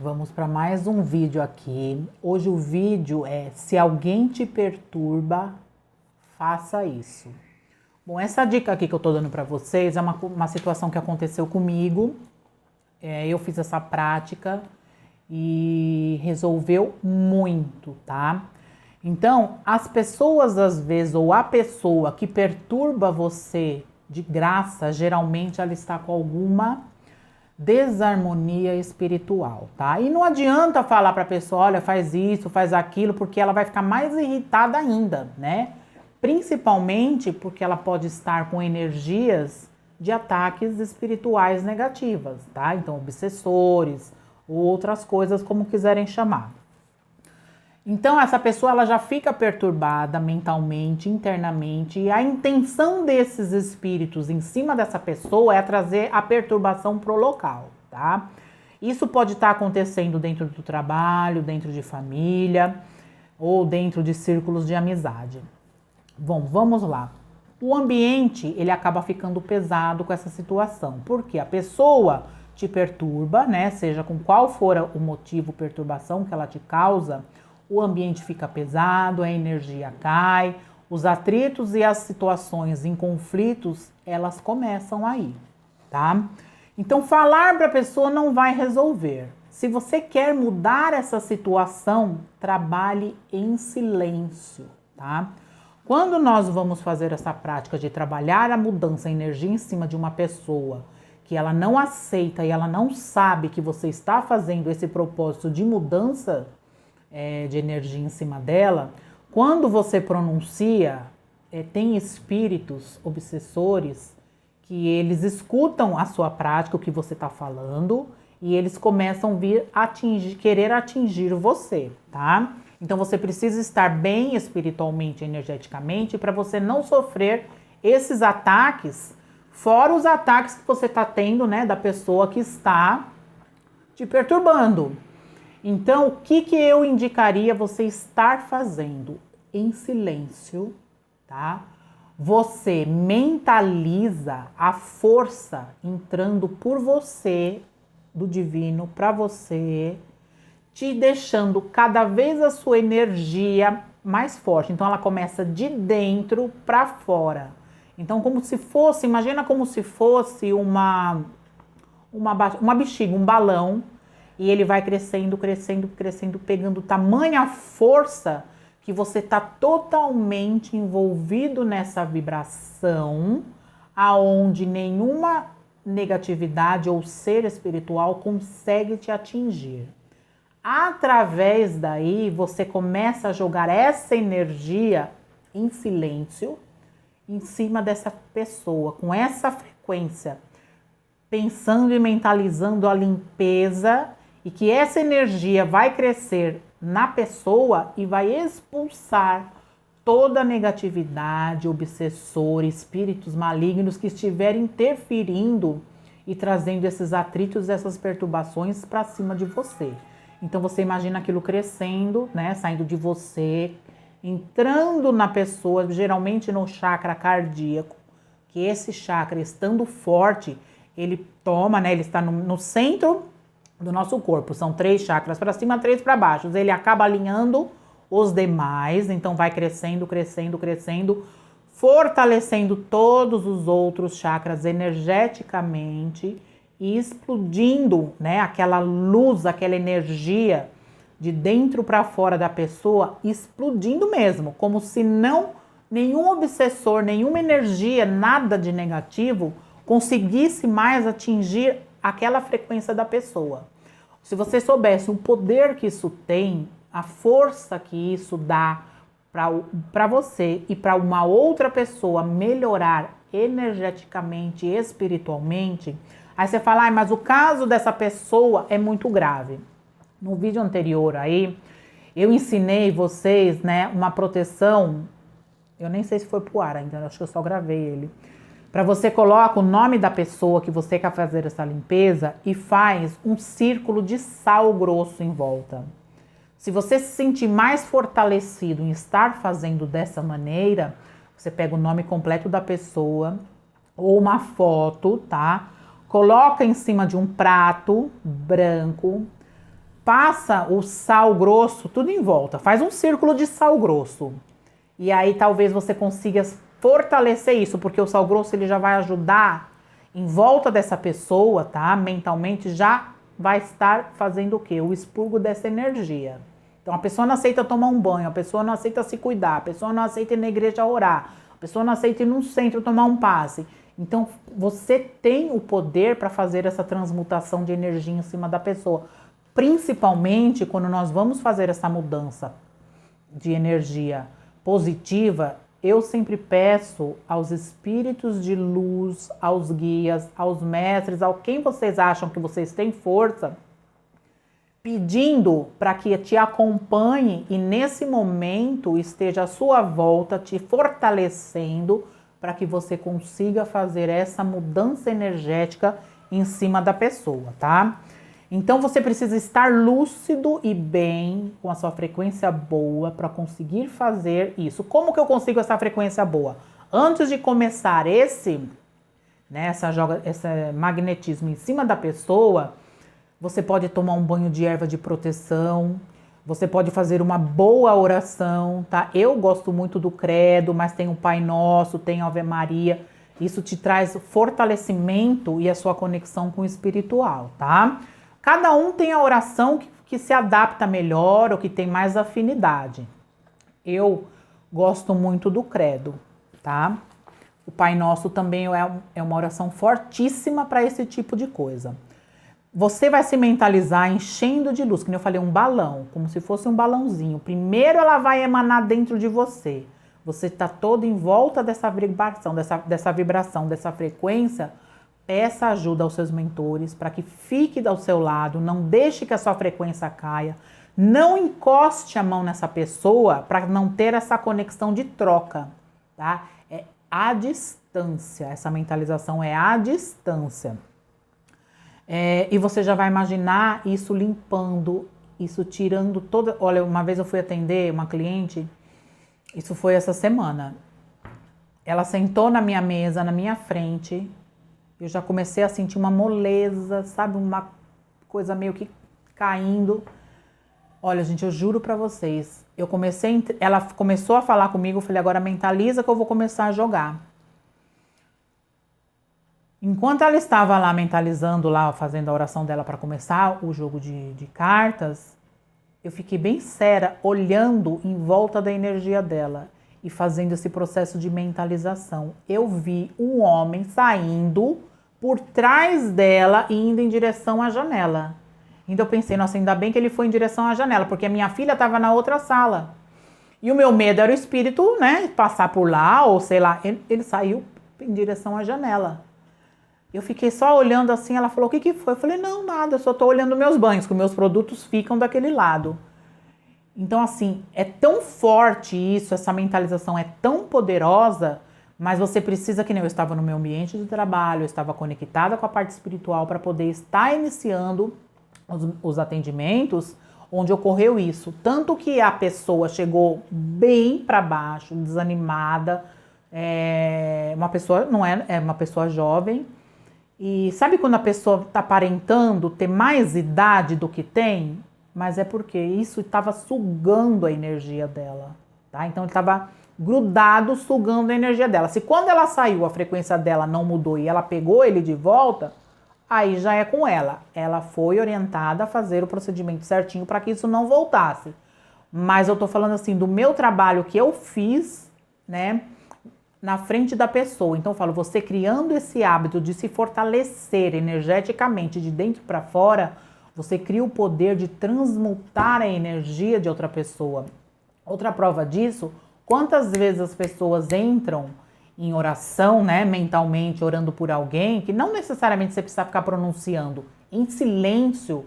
Vamos para mais um vídeo aqui. Hoje o vídeo é: se alguém te perturba, faça isso. Bom, essa dica aqui que eu tô dando para vocês é uma situação que aconteceu comigo. Eu fiz essa prática e resolveu muito, tá? Então, as pessoas às vezes, ou a pessoa que perturba você de graça, geralmente ela está com alguma desarmonia espiritual, tá? E não adianta falar para a pessoa, olha, faz isso, faz aquilo, porque ela vai ficar mais irritada ainda, né? Principalmente porque ela pode estar com energias de ataques espirituais negativas, tá? Então, obsessores ou outras coisas, como quiserem chamar. Então, essa pessoa ela já fica perturbada mentalmente, internamente, e a intenção desses espíritos em cima dessa pessoa é trazer a perturbação pro local, tá? Isso pode estar acontecendo dentro do trabalho, dentro de família ou dentro de círculos de amizade. Bom, vamos lá. O ambiente, ele acaba ficando pesado com essa situação, porque a pessoa te perturba, né? Seja com qual for o motivo, perturbação que ela te causa, o ambiente fica pesado, a energia cai, os atritos e as situações em conflitos, elas começam aí, tá? Então, falar para a pessoa não vai resolver. Se você quer mudar essa situação, trabalhe em silêncio, tá? Quando nós vamos fazer essa prática de trabalhar a mudança, a energia em cima de uma pessoa que ela não aceita e ela não sabe que você está fazendo esse propósito de mudança de energia em cima dela, quando você pronuncia, tem espíritos obsessores que eles escutam a sua prática, o que você está falando, e eles começam a vir querer atingir você, tá? Então você precisa estar bem espiritualmente, energeticamente, para você não sofrer esses ataques, fora os ataques que você está tendo, né, da pessoa que está te perturbando. Então, o que eu indicaria você estar fazendo? Em silêncio, tá? Você mentaliza a força entrando por você, do divino, para você, te deixando cada vez a sua energia mais forte. Então, ela começa de dentro para fora. Então, como se fosse, imagina como se fosse uma bexiga, um balão, e ele vai crescendo, crescendo, crescendo, pegando tamanha força que você está totalmente envolvido nessa vibração, aonde nenhuma negatividade ou ser espiritual consegue te atingir. Através daí, você começa a jogar essa energia em silêncio em cima dessa pessoa, com essa frequência, pensando e mentalizando a limpeza, e que essa energia vai crescer na pessoa e vai expulsar toda a negatividade, obsessor, espíritos malignos que estiverem interferindo e trazendo esses atritos, essas perturbações para cima de você. Então você imagina aquilo crescendo, né, saindo de você, entrando na pessoa, geralmente no chakra cardíaco, que esse chakra estando forte, ele toma, né, ele está no centro do nosso corpo. São 3 chakras para cima, 3 para baixo. Ele acaba alinhando os demais, então vai crescendo, crescendo, crescendo, fortalecendo todos os outros chakras energeticamente e explodindo, né, aquela luz, aquela energia de dentro para fora da pessoa, explodindo mesmo, como se não nenhum obsessor, nenhuma energia, nada de negativo conseguisse mais atingir aquela frequência da pessoa. Se você soubesse o poder que isso tem, a força que isso dá para você e para uma outra pessoa melhorar energeticamente e espiritualmente, aí você fala, mas o caso dessa pessoa é muito grave. No vídeo anterior aí, eu ensinei vocês, né, uma proteção, eu nem sei se foi pro ar ainda, acho que eu só gravei ele. Para você coloca o nome da pessoa que você quer fazer essa limpeza e faz um círculo de sal grosso em volta. Se você se sentir mais fortalecido em estar fazendo dessa maneira, você pega o nome completo da pessoa ou uma foto, tá? Coloca em cima de um prato branco, passa o sal grosso tudo em volta, faz um círculo de sal grosso. E aí talvez você consiga fortalecer isso, porque o sal grosso ele já vai ajudar em volta dessa pessoa, tá? Mentalmente já vai estar fazendo o quê? O expurgo dessa energia. Então a pessoa não aceita tomar um banho, a pessoa não aceita se cuidar, a pessoa não aceita ir na igreja orar, a pessoa não aceita ir num centro tomar um passe. Então você tem o poder para fazer essa transmutação de energia em cima da pessoa. Principalmente quando nós vamos fazer essa mudança de energia positiva, eu sempre peço aos espíritos de luz, aos guias, aos mestres, a quem vocês acham que vocês têm força, pedindo para que te acompanhe e nesse momento esteja à sua volta, te fortalecendo para que você consiga fazer essa mudança energética em cima da pessoa, tá? Então você precisa estar lúcido e bem, com a sua frequência boa para conseguir fazer isso. Como que eu consigo essa frequência boa? Antes de começar esse magnetismo em cima da pessoa, você pode tomar um banho de erva de proteção, você pode fazer uma boa oração, tá? Eu gosto muito do credo, mas tem o Pai Nosso, tem a Ave Maria. Isso te traz fortalecimento e a sua conexão com o espiritual, tá? Cada um tem a oração que se adapta melhor ou que tem mais afinidade. Eu gosto muito do credo, tá? O Pai Nosso também é uma oração fortíssima para esse tipo de coisa. Você vai se mentalizar enchendo de luz, como eu falei, um balão, como se fosse um balãozinho. Primeiro ela vai emanar dentro de você. Você está todo em volta dessa vibração, dessa frequência. Peça ajuda aos seus mentores para que fique ao seu lado, não deixe que a sua frequência caia. Não encoste a mão nessa pessoa para não ter essa conexão de troca, tá? É à distância, essa mentalização é à distância. E você já vai imaginar isso limpando, isso tirando toda... Olha, uma vez eu fui atender uma cliente, isso foi essa semana. Ela sentou na minha mesa, na minha frente, eu já comecei a sentir uma moleza, sabe? Uma coisa meio que caindo. Olha, gente, eu juro pra vocês, ela começou a falar comigo, eu falei, agora mentaliza que eu vou começar a jogar. Enquanto ela estava lá mentalizando, lá fazendo a oração dela para começar o jogo de cartas, eu fiquei bem séria, olhando em volta da energia dela e fazendo esse processo de mentalização. Eu vi um homem saindo por trás dela e indo em direção à janela. Então eu pensei, nossa, ainda bem que ele foi em direção à janela, porque a minha filha estava na outra sala. E o meu medo era o espírito, né, passar por lá, ou sei lá, ele saiu em direção à janela. Eu fiquei só olhando assim, ela falou, o que foi? Eu falei, não, nada, eu só tô olhando meus banhos, que meus produtos ficam daquele lado. Então, assim, é tão forte isso, essa mentalização é tão poderosa, mas você precisa, que nem eu estava no meu ambiente de trabalho, eu estava conectada com a parte espiritual para poder estar iniciando os atendimentos onde ocorreu isso. Tanto que a pessoa chegou bem para baixo, desanimada, uma pessoa, não é uma pessoa jovem. E sabe quando a pessoa está aparentando ter mais idade do que tem? Mas é porque isso estava sugando a energia dela, tá? Então ele estava grudado, sugando a energia dela. Se quando ela saiu, a frequência dela não mudou e ela pegou ele de volta, aí já é com ela. Ela foi orientada a fazer o procedimento certinho para que isso não voltasse. Mas eu tô falando assim, do meu trabalho que eu fiz, né? Na frente da pessoa. Então eu falo, você criando esse hábito de se fortalecer energeticamente de dentro para fora, você cria o poder de transmutar a energia de outra pessoa. Outra prova disso, quantas vezes as pessoas entram em oração, né, mentalmente, orando por alguém, que não necessariamente você precisa ficar pronunciando. Em silêncio,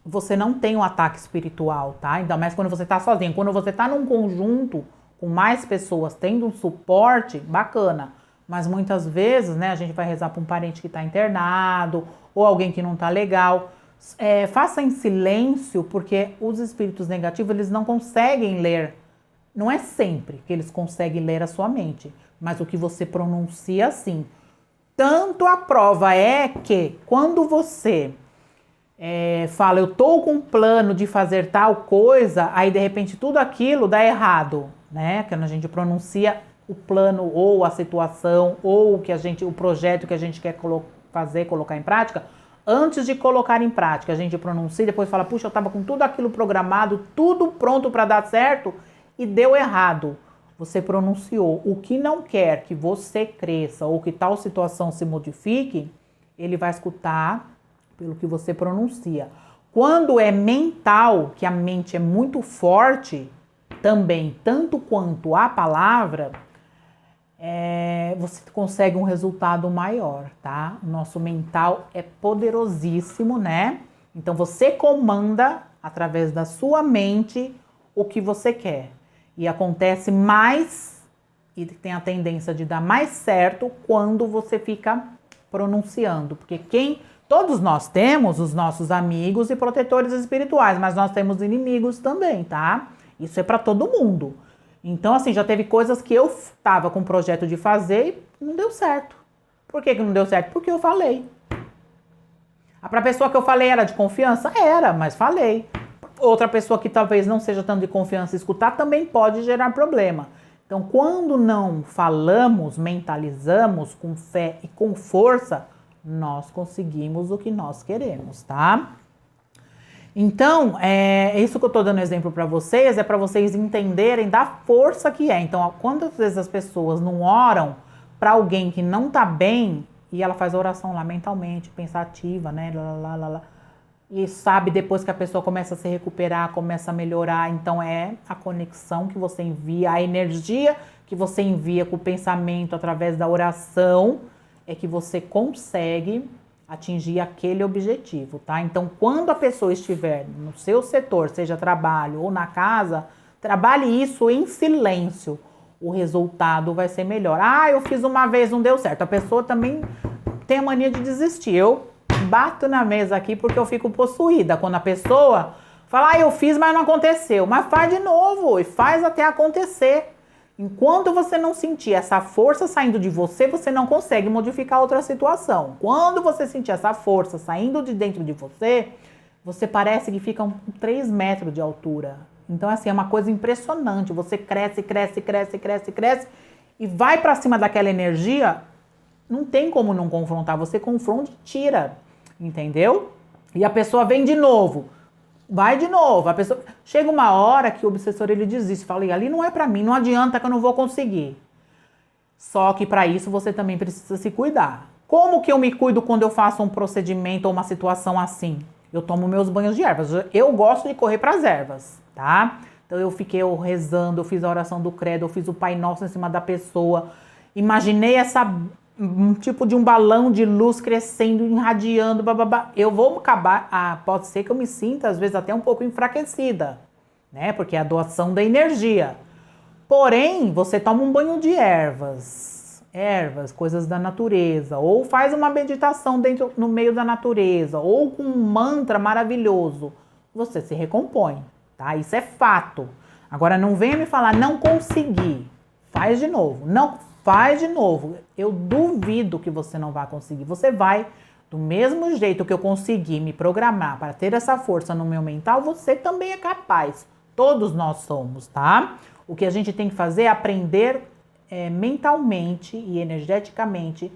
você não tem um ataque espiritual, tá? Ainda mais quando você tá sozinho. Quando você tá num conjunto com mais pessoas tendo um suporte, bacana. Mas muitas vezes, né, a gente vai rezar para um parente que está internado ou alguém que não está legal. Faça em silêncio, porque os espíritos negativos, eles não conseguem ler. Não é sempre que eles conseguem ler a sua mente, mas o que você pronuncia, sim. Tanto a prova é que quando você fala, eu tô com um plano de fazer tal coisa, aí de repente tudo aquilo dá errado, né? Quando a gente pronuncia o plano ou a situação ou o projeto que a gente quer colocar em prática, antes de colocar em prática, a gente pronuncia e depois fala, puxa, eu tava com tudo aquilo programado, tudo pronto para dar certo e deu errado. Você pronunciou. O que não quer que você cresça ou que tal situação se modifique, ele vai escutar pelo que você pronuncia. Quando é mental, que a mente é muito forte, também, tanto quanto a palavra, você consegue um resultado maior, tá? O nosso mental é poderosíssimo, né? Então você comanda através da sua mente o que você quer. E acontece mais, e tem a tendência de dar mais certo quando você fica pronunciando. Porque todos nós temos os nossos amigos e protetores espirituais, mas nós temos inimigos também, tá? Isso é para todo mundo. Então, assim, já teve coisas que eu tava com o projeto de fazer e não deu certo. Por que não deu certo? Porque eu falei. Pra pessoa que eu falei era de confiança? Era, mas falei. Outra pessoa que talvez não seja tanto de confiança escutar também pode gerar problema. Então, quando não falamos, mentalizamos com fé e com força, nós conseguimos o que nós queremos, tá? Então, isso que eu tô dando exemplo para vocês, é para vocês entenderem da força que é. Então, quantas vezes as pessoas não oram para alguém que não tá bem e ela faz a oração lá mentalmente, pensativa, né? E sabe depois que a pessoa começa a se recuperar, começa a melhorar. Então, é a conexão que você envia, a energia que você envia com o pensamento através da oração, é que você consegue atingir aquele objetivo, tá? Então, quando a pessoa estiver no seu setor, seja trabalho ou na casa, trabalhe isso em silêncio. O resultado vai ser melhor. Ah, eu fiz uma vez, não deu certo. A pessoa também tem a mania de desistir. Eu bato na mesa aqui porque eu fico possuída. Quando a pessoa fala, eu fiz, mas não aconteceu. Mas faz de novo e faz até acontecer. Enquanto você não sentir essa força saindo de você, você não consegue modificar outra situação. Quando você sentir essa força saindo de dentro de você, você parece que fica 3 metros de altura. Então, assim, é uma coisa impressionante. Você cresce e vai pra cima daquela energia, não tem como não confrontar. Você confronta e tira, entendeu? E a pessoa vem de novo. Vai de novo, a pessoa chega uma hora que o obsessor ele desiste, fala, ali não é pra mim, não adianta que eu não vou conseguir. Só que pra isso você também precisa se cuidar. Como que eu me cuido quando eu faço um procedimento ou uma situação assim? Eu tomo meus banhos de ervas. Eu gosto de correr pras ervas, tá? Então eu fiquei rezando, eu fiz a oração do credo, eu fiz o Pai Nosso em cima da pessoa. Imaginei um tipo de um balão de luz crescendo, irradiando, bababá. Eu vou acabar, pode ser que eu me sinta às vezes até um pouco enfraquecida, né? Porque é a doação da energia. Porém, você toma um banho de ervas, coisas da natureza, ou faz uma meditação no meio da natureza, ou com um mantra maravilhoso, você se recompõe, tá? Isso é fato. Agora não venha me falar, não consegui. Faz de novo. Não, faz de novo. Eu duvido que você não vai conseguir. Você vai, do mesmo jeito que eu consegui me programar para ter essa força no meu mental, você também é capaz. Todos nós somos, tá? O que a gente tem que fazer é aprender mentalmente e energeticamente,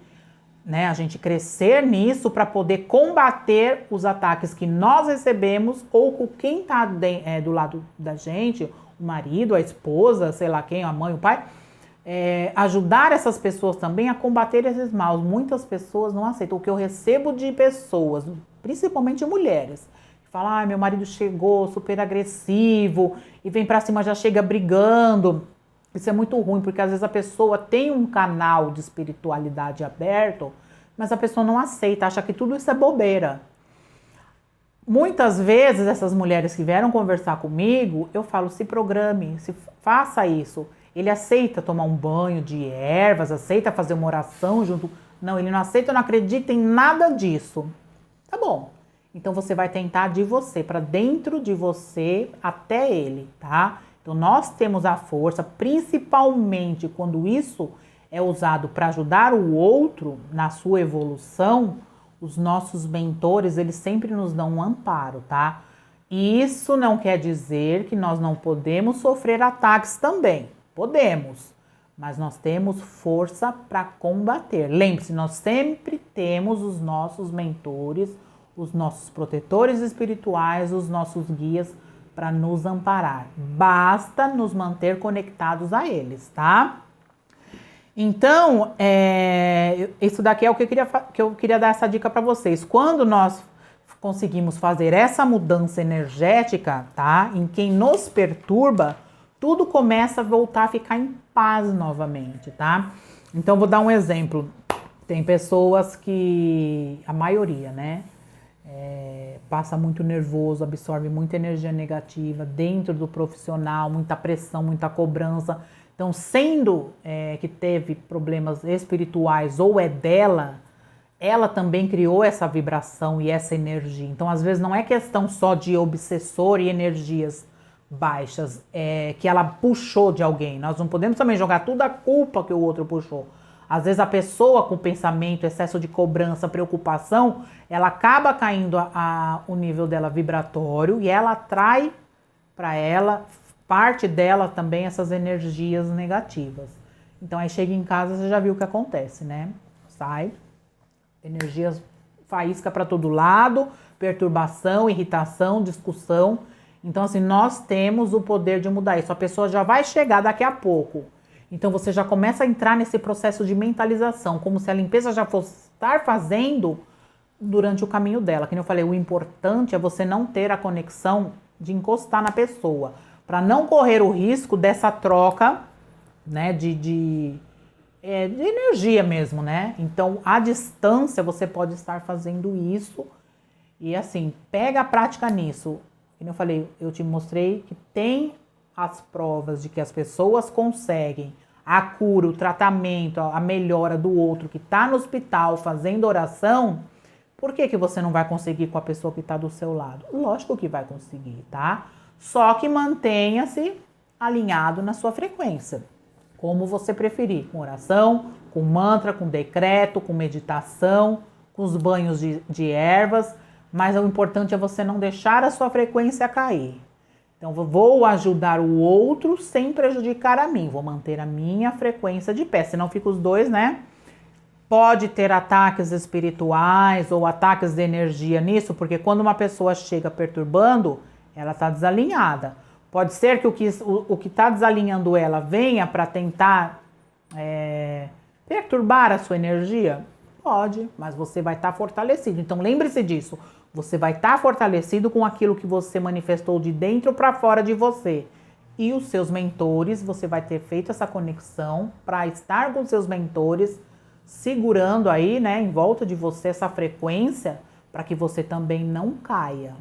né? A gente crescer nisso para poder combater os ataques que nós recebemos ou com quem está do lado da gente, o marido, a esposa, sei lá quem, a mãe, o pai. Ajudar essas pessoas também a combater esses maus. Muitas pessoas não aceitam. O que eu recebo de pessoas, principalmente mulheres, que falam, meu marido chegou super agressivo e vem pra cima, já chega brigando. Isso é muito ruim, porque às vezes a pessoa tem um canal de espiritualidade aberto, mas a pessoa não aceita, acha que tudo isso é bobeira. Muitas vezes essas mulheres que vieram conversar comigo, eu falo, se programe, faça isso. Ele aceita tomar um banho de ervas, aceita fazer uma oração junto. Não, ele não aceita, não acredita em nada disso. Tá bom. Então você vai tentar de você, para dentro de você, até ele, tá? Então nós temos a força, principalmente quando isso é usado para ajudar o outro na sua evolução, os nossos mentores, eles sempre nos dão um amparo, tá? E isso não quer dizer que nós não podemos sofrer ataques também. Podemos, mas nós temos força para combater. Lembre-se, nós sempre temos os nossos mentores, os nossos protetores espirituais, os nossos guias para nos amparar. Basta nos manter conectados a eles, tá? Então, isso daqui é o que eu queria dar essa dica para vocês. Quando nós conseguimos fazer essa mudança energética, tá? Em quem nos perturba, tudo começa a voltar a ficar em paz novamente, tá? Então, vou dar um exemplo. Tem pessoas que, a maioria, né? Passa muito nervoso, absorve muita energia negativa dentro do profissional, muita pressão, muita cobrança. Então, sendo que teve problemas espirituais ou é dela, ela também criou essa vibração e essa energia. Então, às vezes, não é questão só de obsessor e energias baixas, que ela puxou de alguém. Nós não podemos também jogar toda a culpa que o outro puxou. Às vezes a pessoa com pensamento, excesso de cobrança, preocupação, ela acaba caindo o nível dela vibratório e ela atrai para ela, parte dela também, essas energias negativas. Então aí chega em casa, você já viu o que acontece, né? Sai, energias faísca para todo lado, perturbação, irritação, discussão. Então assim, nós temos o poder de mudar isso. A pessoa já vai chegar daqui a pouco. Então você já começa a entrar nesse processo de mentalização, como se a limpeza já fosse estar fazendo durante o caminho dela. Como eu falei, o importante é você não ter a conexão de encostar na pessoa, para não correr o risco dessa troca, né, de energia mesmo, né? Então, à distância, você pode estar fazendo isso e, assim, pega a prática nisso. Como eu falei, eu te mostrei que tem as provas de que as pessoas conseguem a cura, o tratamento, a melhora do outro que está no hospital fazendo oração. Por que você não vai conseguir com a pessoa que está do seu lado? Lógico que vai conseguir, tá? Só que mantenha-se alinhado na sua frequência. Como você preferir, com oração, com mantra, com decreto, com meditação, com os banhos de ervas. Mas o importante é você não deixar a sua frequência cair. Então, vou ajudar o outro sem prejudicar a mim. Vou manter a minha frequência de pé, senão fica os dois, né? Pode ter ataques espirituais ou ataques de energia nisso, porque quando uma pessoa chega perturbando, ela está desalinhada. Pode ser que o que está desalinhando ela venha para tentar perturbar a sua energia? Pode, mas você vai estar fortalecido. Então, lembre-se disso. Você vai estar fortalecido com aquilo que você manifestou de dentro para fora de você. E os seus mentores, você vai ter feito essa conexão para estar com os seus mentores, segurando aí, né, em volta de você essa frequência, para que você também não caia,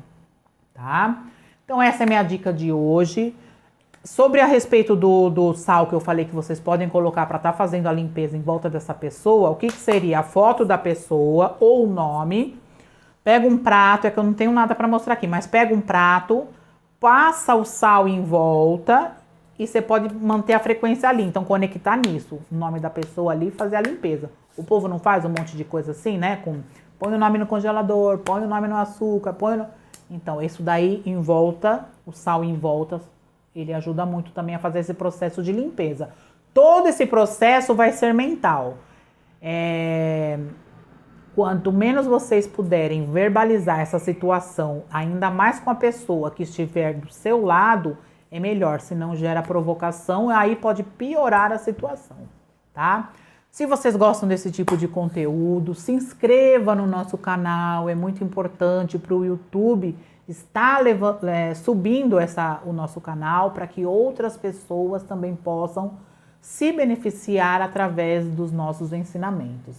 tá? Então essa é a minha dica de hoje. Sobre a respeito do sal que eu falei que vocês podem colocar para estar fazendo a limpeza em volta dessa pessoa, o que seria? A foto da pessoa ou o nome. Pega um prato, é que eu não tenho nada para mostrar aqui, mas pega um prato, passa o sal em volta e você pode manter a frequência ali. Então, conectar nisso, o nome da pessoa ali e fazer a limpeza. O povo não faz um monte de coisa assim, né? Põe o nome no congelador, põe o nome no açúcar, Então, isso daí em volta, o sal em volta, ele ajuda muito também a fazer esse processo de limpeza. Todo esse processo vai ser mental. Quanto menos vocês puderem verbalizar essa situação, ainda mais com a pessoa que estiver do seu lado, é melhor, senão gera provocação e aí pode piorar a situação, tá? Se vocês gostam desse tipo de conteúdo, se inscreva no nosso canal, é muito importante para o YouTube estar subindo o nosso canal para que outras pessoas também possam se beneficiar através dos nossos ensinamentos.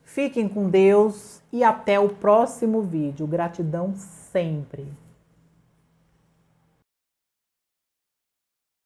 Fiquem com Deus e até o próximo vídeo. Gratidão sempre!